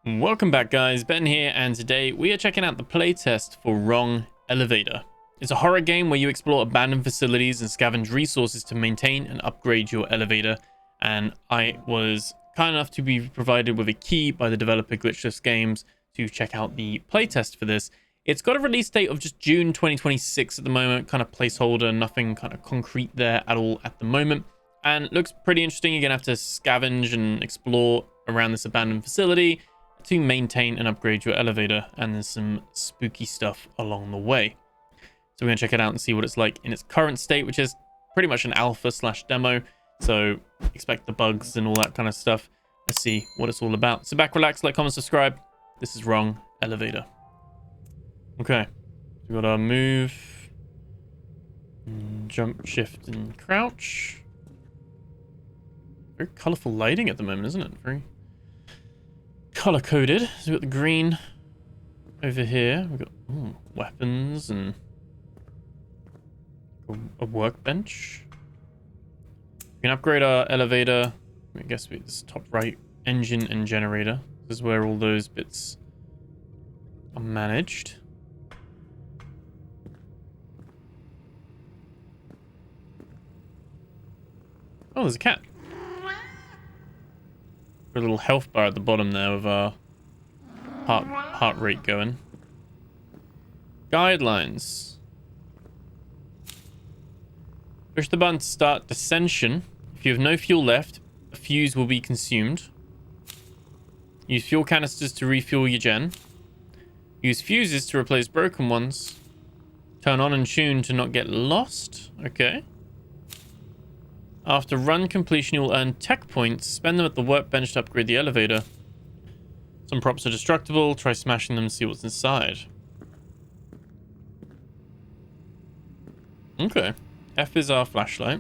Welcome back, guys. Ben here, and today we are checking out the playtest for Wrong Elevator. It's a horror game where you explore abandoned facilities and scavenge resources to maintain and upgrade your elevator. And I was kind enough to be provided with a key by the developer Glitchless Games to check out the playtest for this. It's got a release date of just June 2026 at the moment, kind of placeholder, nothing kind of concrete there at all at the moment. And it looks pretty interesting. You're going to have to scavenge and explore around this abandoned facility to maintain and upgrade your elevator, and there's some spooky stuff along the way. So we're going to check it out and see what it's like in its current state, which is pretty much an alpha slash demo. So expect the bugs and all that kind of stuff. Let's see what it's all about. So back, relax, like, comment, subscribe. This is Wrong Elevator. Okay, we got our move, jump, shift, and crouch. Very colorful lighting at the moment, isn't it? Very color coded. So we've got the green over here. We've got weapons and a workbench. We can upgrade our elevator. I guess it's top right, engine and generator. This is where all those bits are managed. Oh, there's a cat. A little health bar at the bottom there with our heart rate going. Guidelines. Push the button to start dissension. If you have no fuel left, a fuse will be consumed. Use fuel canisters to refuel your gen. Use fuses to replace broken ones. Turn on and tune to not get lost. Okay. After run completion, you'll earn tech points. Spend them at the workbench to upgrade the elevator. Some props are destructible. Try smashing them and see what's inside. Okay. F is our flashlight.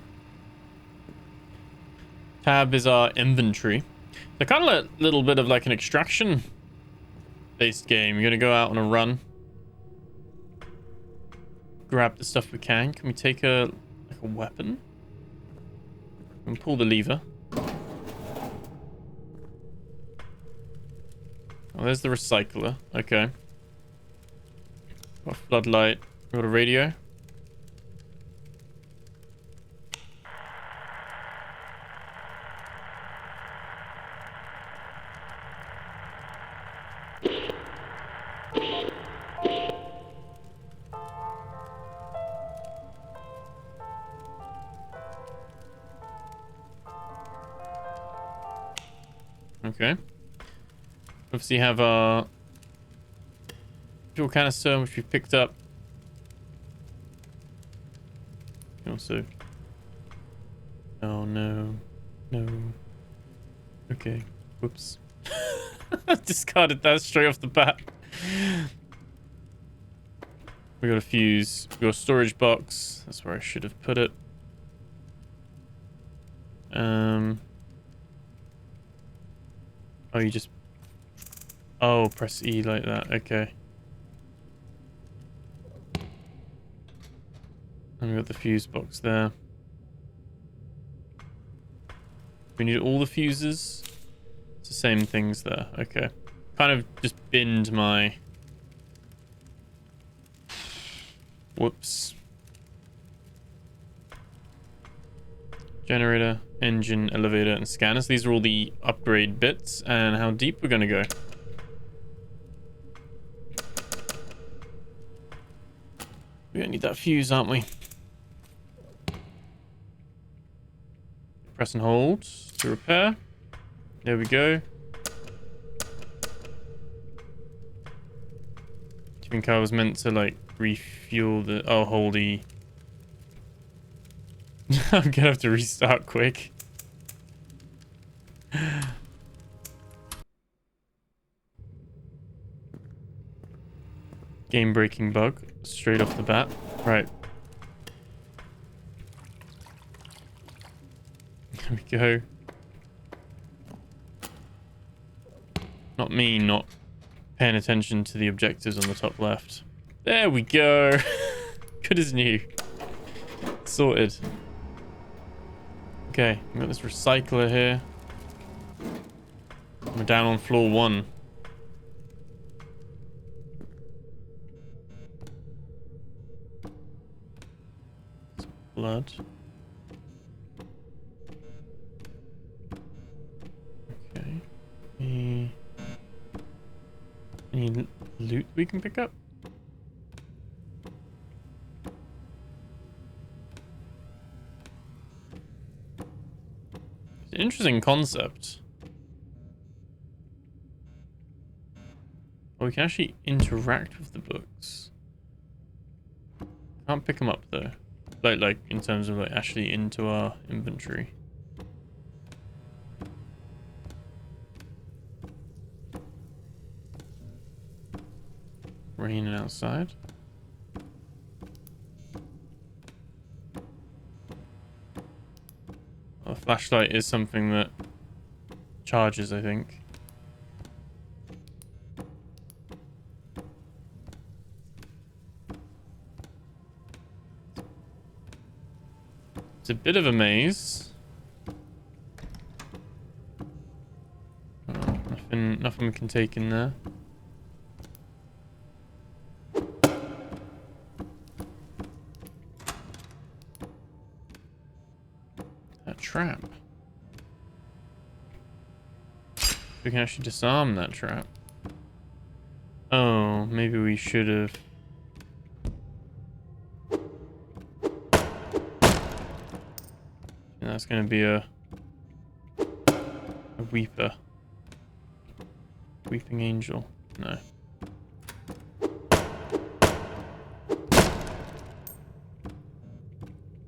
Tab is our inventory. They're kind of a little bit of like an extraction-based game. You're going to go out on a run. Grab the stuff we can. Can we take a weapon? And pull the lever. Oh, there's the recycler. Okay. Got a floodlight. Got a radio. Okay. Obviously have our fuel canister, which we picked up. Also. Oh no. No. Okay. Whoops. Discarded that straight off the bat. We got a fuse. We got a storage box. That's where I should have put it. Oh, you just... Oh, press E like that. Okay. And we got the fuse box there. We need all the fuses. It's the same things there. Okay. Kind of just binned my... Whoops. Generator, engine, elevator, and scanners. These are all the upgrade bits, and how deep we're going to go. We're going to need that fuse, aren't we? Press and hold to repair. There we go. Do you think I was meant to, like, refuel the... Oh, hold E. I'm gonna have to restart quick. Game breaking bug straight off the bat. Right. There we go. Not me not paying attention to the objectives on the top left. There we go. Good as new. Sorted. Okay, we've got this recycler here. We're down on floor 1. blood. Okay. Any loot we can pick up? It's an interesting concept. Oh, we can actually interact with the books. Can't pick them up though. Like in terms of like actually into our inventory. Raining outside. A flashlight is something that charges, I think. It's a bit of a maze. Oh, nothing we can take in there. That trap. We can actually disarm that trap. Oh, maybe we should have. That's going to be a weeper. Weeping angel. No.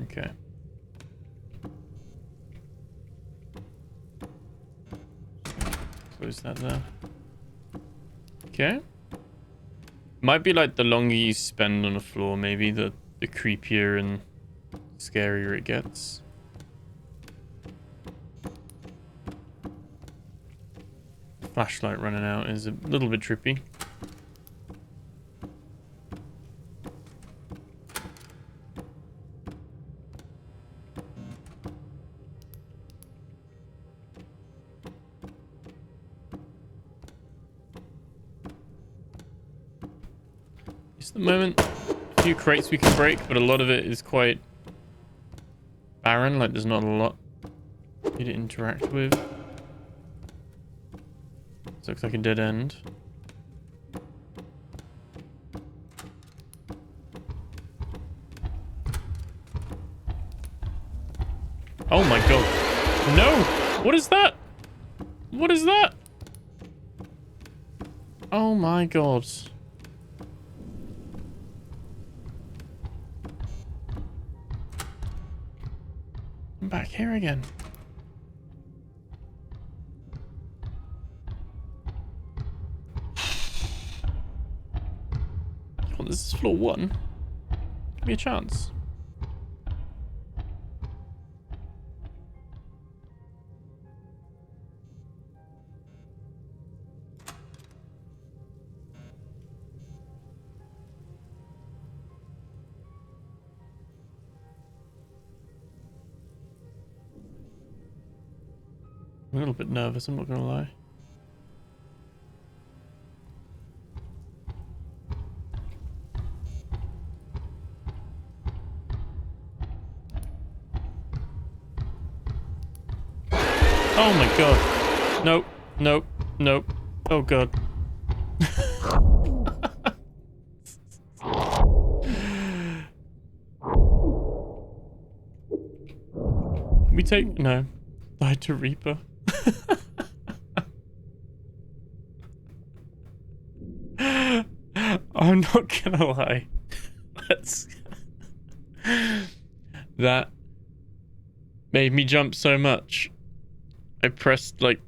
Okay. Close that there. Okay. Might be like the longer you spend on a floor, maybe the creepier and scarier it gets. Flashlight running out is a little bit trippy. Just at the moment, a few crates we can break, but a lot of it is quite barren. Like there's not a lot for you to interact with. This looks like a dead end. Oh my god. No! What is that? What is that? Oh my god. I'm back here again. Oh, this is floor 1. Give me a chance. I'm a little bit nervous, I'm not gonna lie. Oh my god. Nope, nope, nope. Oh god. Can we take... No. Died to Reaper. I'm not gonna lie. That's... That made me jump so much. I pressed like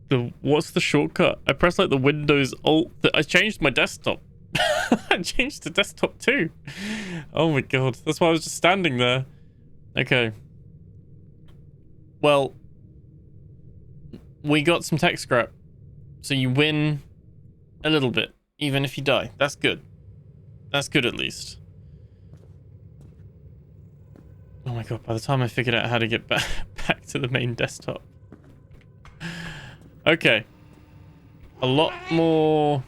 the... What's the shortcut? I pressed like the Windows Alt... I changed my desktop. I changed the desktop too. Oh my god. That's why I was just standing there. Okay. Well, we got some tech scrap. So you win a little bit, even if you die. That's good. That's good at least. Oh my god, by the time I figured out how to get back to the main desktop. Okay. A lot more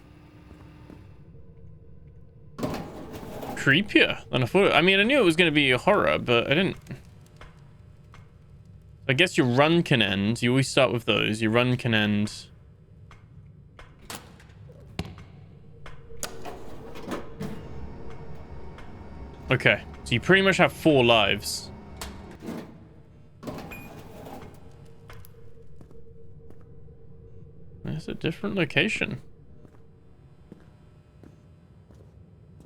creepier than I thought. I mean, I knew it was going to be a horror, but I didn't. I guess your run can end. You always start with those. Your run can end. Okay, so you pretty much have 4 lives. It's a different location.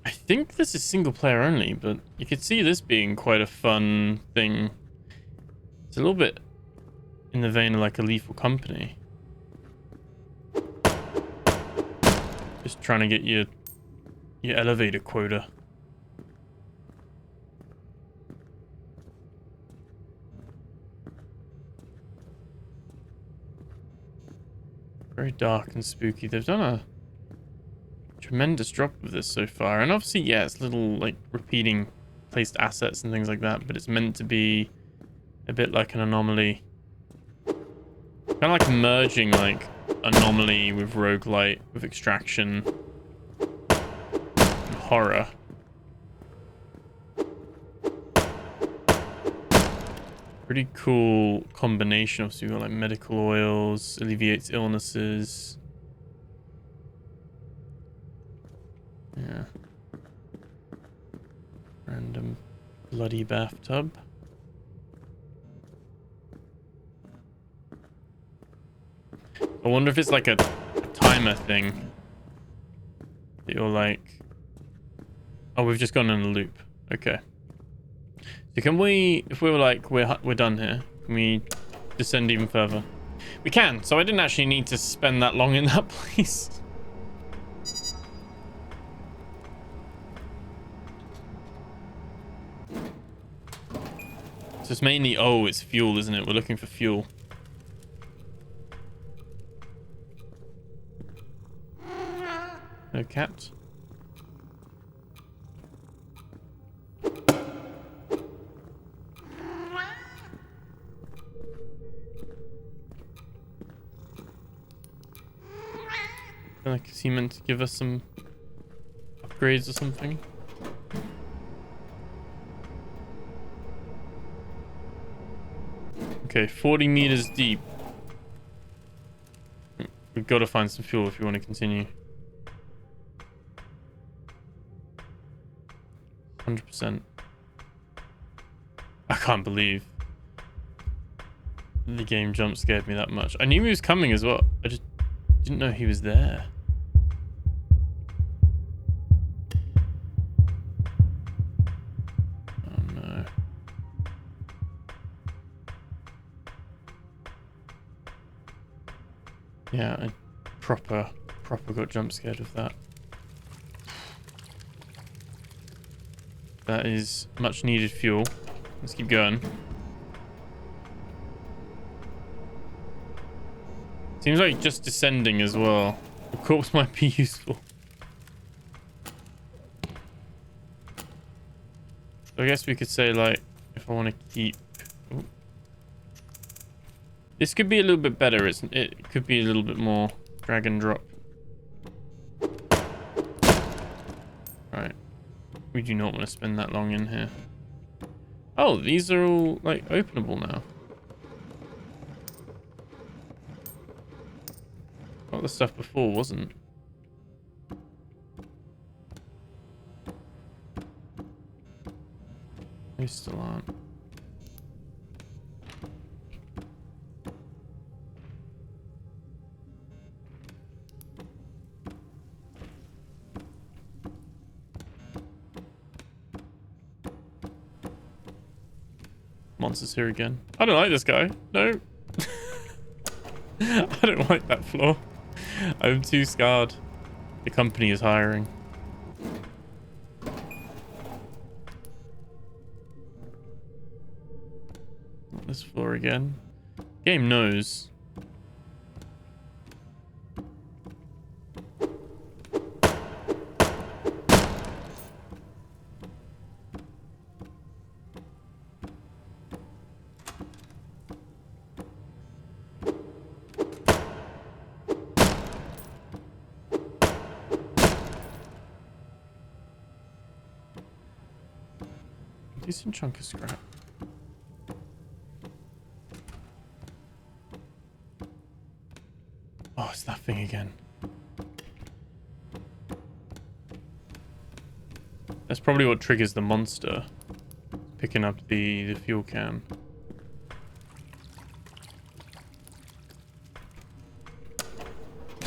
I think this is single player only, but you could see this being quite a fun thing. It's a little bit in the vein of like a Lethal Company. Just trying to get your elevator quota. Very dark and spooky. They've done a tremendous job of this so far. And obviously, yeah, it's little, like, repeating placed assets and things like that. But it's meant to be a bit like an anomaly. Kind of like merging, like, anomaly with roguelite, with extraction, and horror. Pretty cool combination. Obviously, you've got like medical oils, alleviates illnesses. Yeah. Random bloody bathtub. I wonder if it's like a timer thing. That you're like... Oh, we've just gone in a loop. Okay. So can we, if we were like, we're done here, can we descend even further? We can, so I didn't actually need to spend that long in that place. So it's mainly, oh, it's fuel, isn't it? We're looking for fuel. No cat. Like, is he meant to give us some upgrades or something? Okay, 40 meters deep. We've got to find some fuel if we want to continue. 100%. I can't believe the game jump scared me that much. I knew he was coming as well. I just didn't know he was there. Oh no. Yeah, I proper got jump scared with that. That is much needed fuel. Let's keep going. Seems like just descending as well. The corpse might be useful. So I guess we could say, like, if I want to keep... Ooh. This could be a little bit better. It could be a little bit more drag and drop. Right. We do not want to spend that long in here. Oh, these are all, like, openable now. What the stuff before wasn't. They still aren't. Monsters here again. I don't like this guy. No. I don't like that floor. I'm too scarred. The company is hiring. Not this floor again. Game knows. Decent chunk of scrap. Oh, it's that thing again. That's probably what triggers the monster. Picking up the fuel can.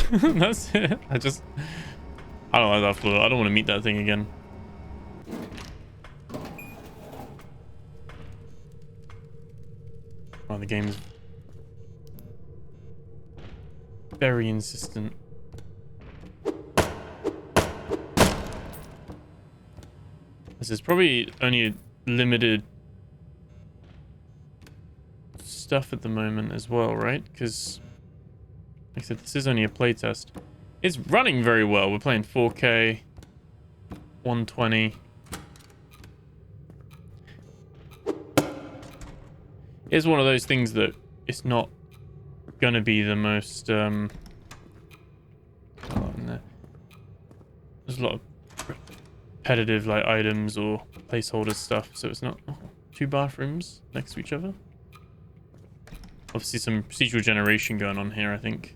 That's it. I don't like that floor. I don't want to meet that thing again. Oh, the game's very insistent. This is probably only limited stuff at the moment as well, right? Because, like I said, this is only a playtest. It's running very well. We're playing 4K, 120. It's one of those things that it's not gonna be the most there's a lot of repetitive like items or placeholder stuff, so it's not two bathrooms next to each other. Obviously some procedural generation going on here, I think.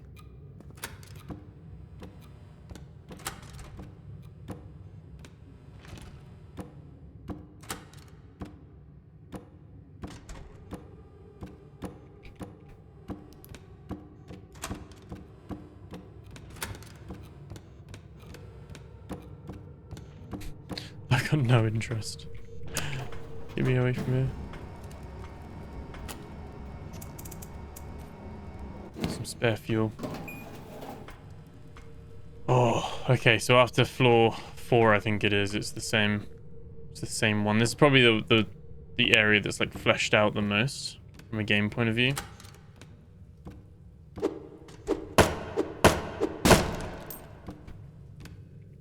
I got no interest. Get me away from here. Some spare fuel. Oh, okay. So after floor 4, I think it is. It's the same. It's the same one. This is probably the area that's like fleshed out the most from a game point of view.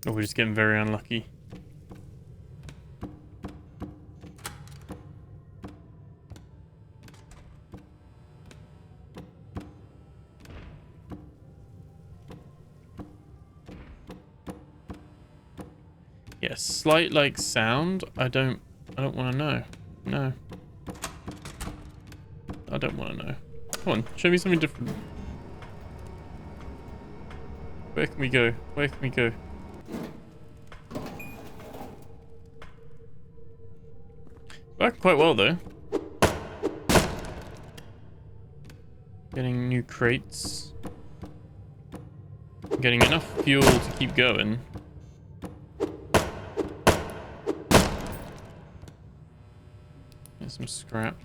Oh, we're just getting very unlucky. Yeah, slight like sound. I don't want to know. No. I don't want to know. Come on, show me something different. Where can we go? Where can we go? Worked quite well though. Getting new crates. Getting enough fuel to keep going. There's some scrap.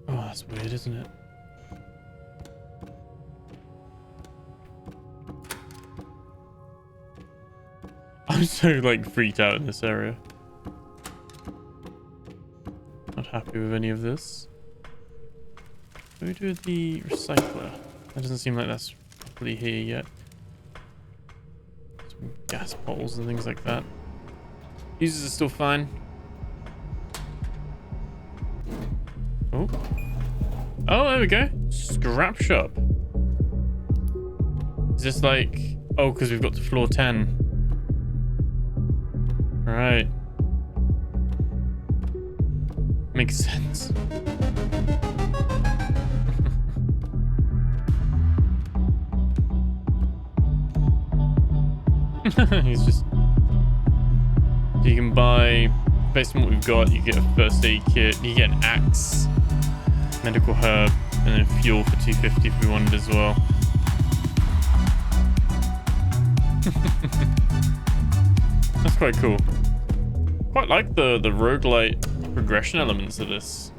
Oh, that's weird, isn't it? I'm so like freaked out in this area. Not happy with any of this. What do we do with the recycler? That doesn't seem like that's properly here yet. Some gas bottles and things like that. Users are still fine. Oh. Oh, there we go. Scrap shop. Is this like... Oh, because we've got to floor 10. Right. Makes sense. He's just... So you can buy... Based on what we've got, you get a first aid kit, you get an axe, medical herb, and then fuel for 250 if we wanted as well. That's quite cool. Quite like the roguelite progression elements of this.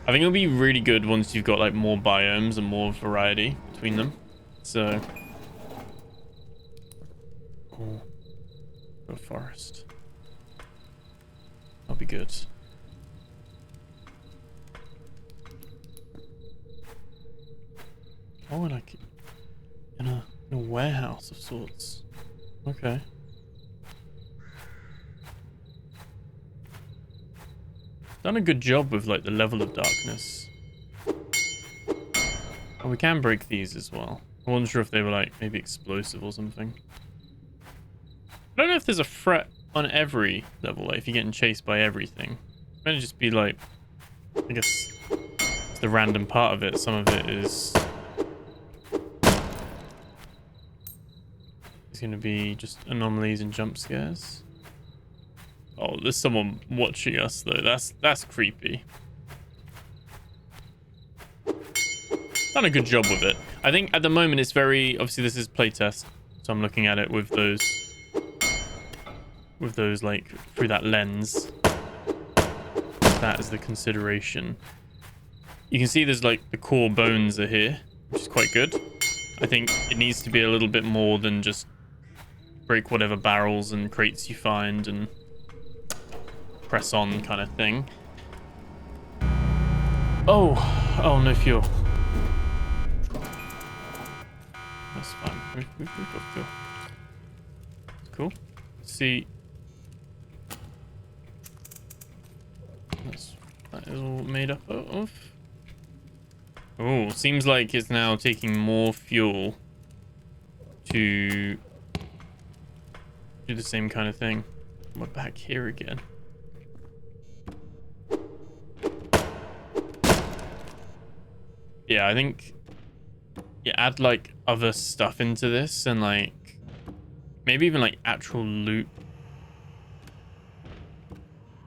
I think it'll be really good once you've got like more biomes and more variety between them. So, oh, go forest. That'll be good. Oh, and like in a warehouse of sorts. Okay. done a good job with like the level of darkness. Oh, we can break these as well. I wasn't sure if they were like maybe explosive or something. I don't know if there's a threat on every level, like if you're getting chased by everything. It might just be like, I guess it's the random part of it. Some of it is going to be just anomalies and jump scares. Oh, there's someone watching us though. That's creepy. Done a good job with it. I think at the moment it's very, obviously this is playtest, so I'm looking at it with those like through that lens. That is the consideration. You can see there's like the core bones are here, which is quite good. I think it needs to be a little bit more than just break whatever barrels and crates you find and press on kind of thing. Oh, no fuel. That's fine. We've got fuel. That's cool. Let's see. That is all made up of. Oh, seems like it's now taking more fuel to do the same kind of thing. We're back here again. Yeah, I think you add like other stuff into this and like maybe even like actual loot.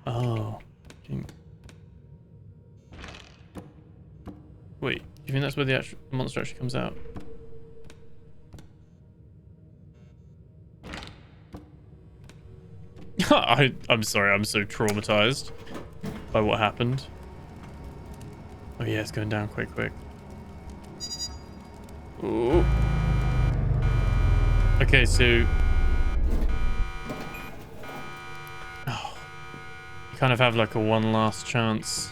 Oh. Wait, do you think that's where the actual monster actually comes out? I'm sorry, I'm so traumatized by what happened. Oh yeah, it's going down quite quick. Ooh. Okay, so... Oh. You kind of have like a one last chance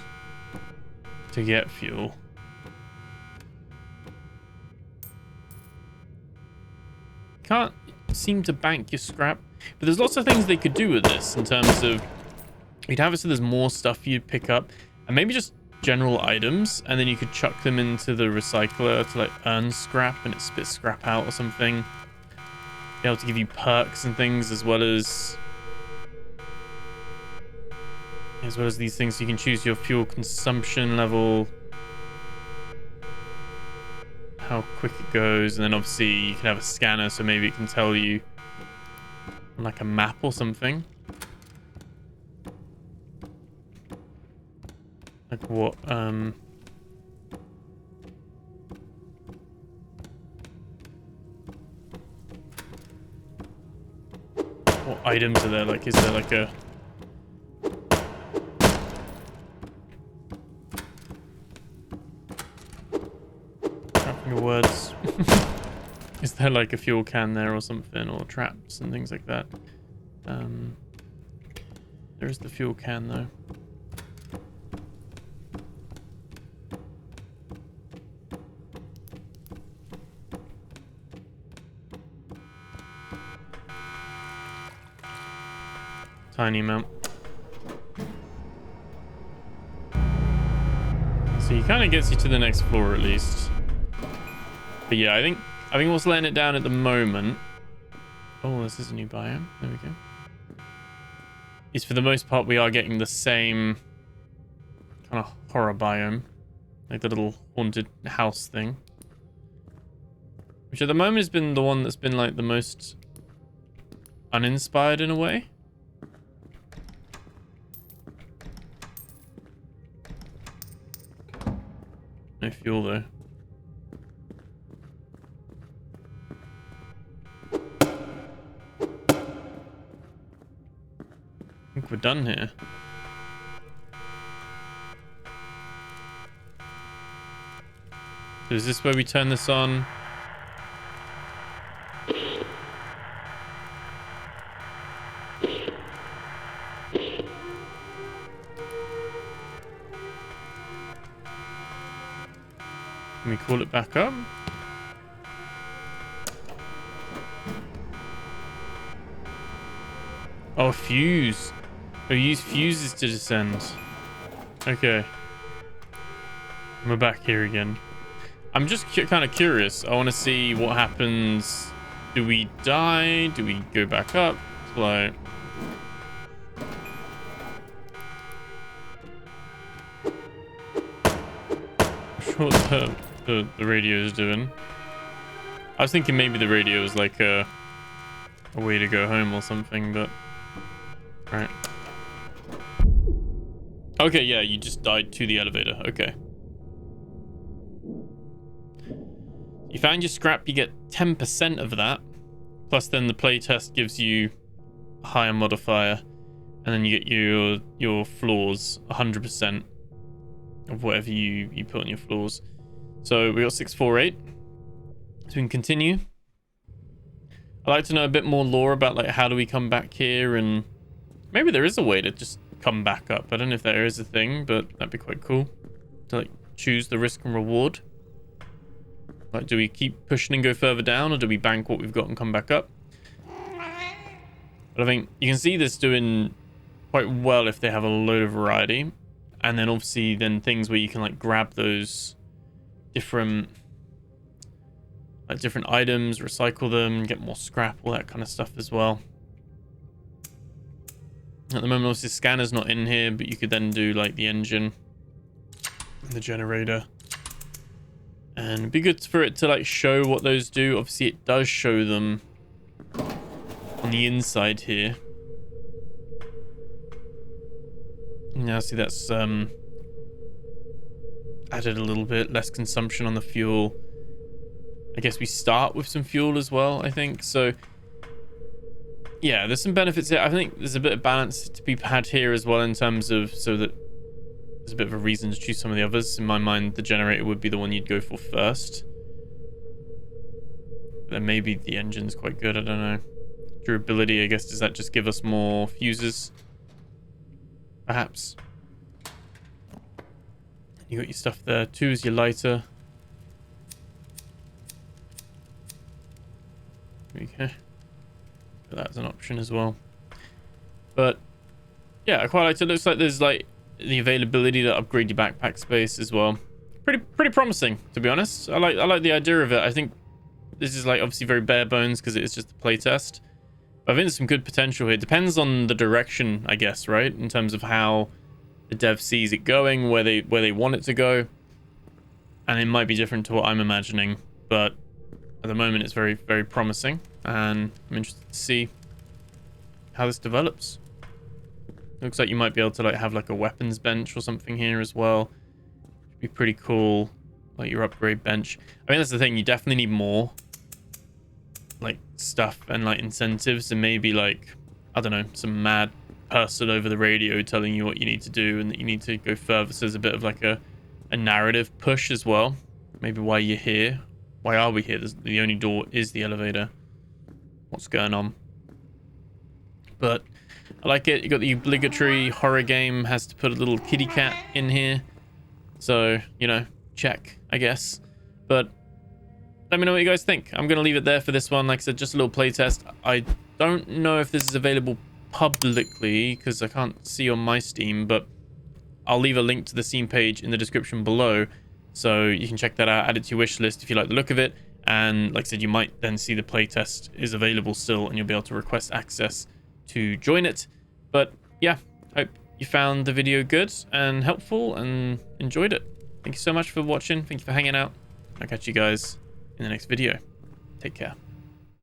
to get fuel. Can't seem to bank your scrap, but there's lots of things they could do with this in terms of you'd have it so there's more stuff you'd pick up and maybe just general items, and then you could chuck them into the recycler to like earn scrap and it spits scrap out or something. Be able to give you perks and things as well as these things. You can choose your fuel consumption level, how quick it goes, and then obviously you can have a scanner so maybe it can tell you on like a map or something like what items are there, like is there like a words. Is there like a fuel can there or something, or traps and things like that? There is the fuel can though. Tiny amount. So he kind of gets you to the next floor at least. But yeah, I think what's letting it down at the moment... Oh, this is a new biome. There we go. Is for the most part we are getting the same kind of horror biome. Like the little haunted house thing. Which at the moment has been the one that's been like the most uninspired in a way. No fuel though. I think we're done here. So is this where we turn this on? Can we call it back up? Oh, fuse. Oh, use fuses to descend. Okay. We're back here again. I'm just kind of curious. I want to see what happens. Do we die? Do we go back up? It's like... I'm sure the radio is doing. I was thinking maybe the radio is like a way to go home or something, but... Alright. Okay, yeah, you just died to the elevator. Okay. You found your scrap, you get 10% of that. Plus then the playtest gives you a higher modifier. And then you get your floors, 100% of whatever you put on your floors. So we got 648. So we can continue. I'd like to know a bit more lore about like how do we come back here, and maybe there is a way to just come back up. I don't know if there is a thing, but that'd be quite cool to like choose the risk and reward. Like, do we keep pushing and go further down, or do we bank what we've got and come back up? But I think you can see this doing quite well if they have a load of variety. And then obviously then things where you can like grab those different items, recycle them, get more scrap, all that kind of stuff as well. At the moment, obviously, the scanner's not in here, but you could then do like the engine, the generator. And it'd be good for it to like show what those do. Obviously, it does show them on the inside here. Now, see, that's added a little bit less consumption on the fuel. I guess we start with some fuel as well, I think. So, yeah, there's some benefits here. I think there's a bit of balance to be had here as well in terms of so that there's a bit of a reason to choose some of the others. In my mind, the generator would be the one you'd go for first. But then maybe the engine's quite good. I don't know. Durability, I guess, does that just give us more fuses? Perhaps. You got your stuff there. 2 is your lighter. There we go. That's an option as well. But yeah, I quite like it. It looks like there's like the availability to upgrade your backpack space as well. Pretty promising, to be honest. I like the idea of it. I think this is like obviously very bare bones because it's just a playtest. But I think there's some good potential here. Depends on the direction, I guess, right? In terms of how the dev sees it going, where they want it to go. And it might be different to what I'm imagining, but at the moment it's very, very promising. And I'm interested to see how this develops. Looks like you might be able to like have like a weapons bench or something here as well. Should be pretty cool. Like your upgrade bench. I mean, that's the thing. You definitely need more like stuff and like incentives, and maybe like, I don't know, some mad person over the radio telling you what you need to do and that you need to go further. So there's a bit of like a narrative push as well. Maybe why you're here. Why are we here? The only door is the elevator. What's going on? But I like it. You got the obligatory horror game, has to put a little kitty cat in here. So, you know, check, I guess. But let me know what you guys think. I'm going to leave it there for this one. Like I said, just a little playtest. I don't know if this is available publicly because I can't see on my Steam, but I'll leave a link to the Steam page in the description below. So you can check that out, add it to your wish list if you like the look of it. And like I said, you might then see the playtest is available still and you'll be able to request access to join it. But yeah, hope you found the video good and helpful and enjoyed it. Thank you so much for watching. Thank you for hanging out. I'll catch you guys in the next video. Take care.